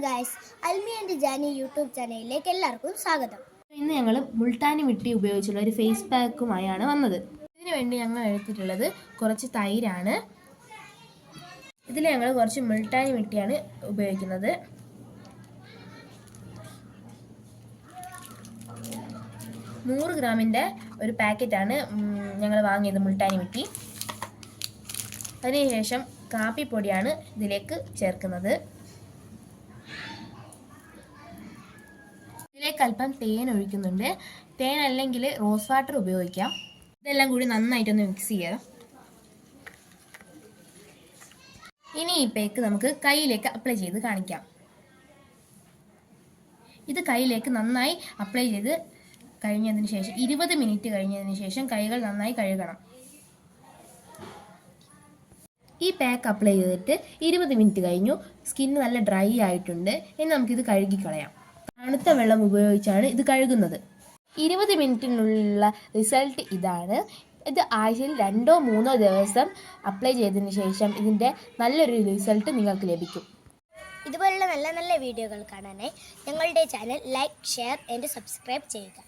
Guys, അൽമി and Jani YouTube ചാനലിലേക്ക് എല്ലാവർക്കും സ്വാഗതം. ഇന്ന് ഞങ്ങൾ മുൾട്ടാനി മിട്ടി ഉപയോഗിച്ചുള്ള ഒരു ഫേസ് പാക്കുമായാണ് വന്നത്. ഇതിനു വേണ്ടി ഞങ്ങൾ എടുത്തിട്ടുള്ളത് കുറച്ച് തൈരാണ്. ഇതിൽ ഞങ്ങൾ കുറച്ച് മുൾട്ടാനി മിട്ടിയാണ് ഉപയോഗിക്കുന്നത്. നൂറ് ഗ്രാമിൻ്റെ ഒരു പാക്കറ്റാണ് ഞങ്ങൾ വാങ്ങിയത് മുൾട്ടാനി മിട്ടി. അതിനുശേഷം കാപ്പിപ്പൊടിയാണ് ഇതിലേക്ക് ചേർക്കുന്നത്. ഇതിലേക്ക് അല്പം തേൻ ഒഴിക്കുന്നുണ്ട്. തേൻ അല്ലെങ്കിൽ റോസ് വാട്ടർ ഉപയോഗിക്കാം. ഇതെല്ലാം കൂടി നന്നായിട്ടൊന്ന് മിക്സ് ചെയ്യുക. ഇനി ഈ പേക്ക് നമുക്ക് കയ്യിലേക്ക് അപ്ലൈ ചെയ്ത് കാണിക്കാം. ഇത് കയ്യിലേക്ക് നന്നായി അപ്ലൈ ചെയ്ത് കഴിഞ്ഞതിന് ശേഷം 20 മിനിറ്റ് കഴിഞ്ഞതിന് ശേഷം കൈകൾ നന്നായി കഴുകണം. ഈ പാക്ക് അപ്ലൈ ചെയ്തിട്ട് 20 മിനിറ്റ് കഴിഞ്ഞു. സ്കിന്ന് നല്ല ഡ്രൈ ആയിട്ടുണ്ട്. ഇനി നമുക്കിത് കഴുകിക്കളയാം. തണുത്ത വെള്ളം ഉപയോഗിച്ചാണ് ഇത് കഴുകുന്നത്. 20 മിനിറ്റിനുള്ള റിസൾട്ട് ഇതാണ്. ഇത് ആഴ്ചയിൽ 2-3 ദിവസം അപ്ലൈ ചെയ്തതിന് ശേഷം ഇതിൻ്റെ നല്ലൊരു റിസൾട്ട് നിങ്ങൾക്ക് ലഭിക്കും. ഇതുപോലുള്ള നല്ല നല്ല വീഡിയോകൾ കാണാനായി ഞങ്ങളുടെ channel like, share and subscribe ചെയ്യുക.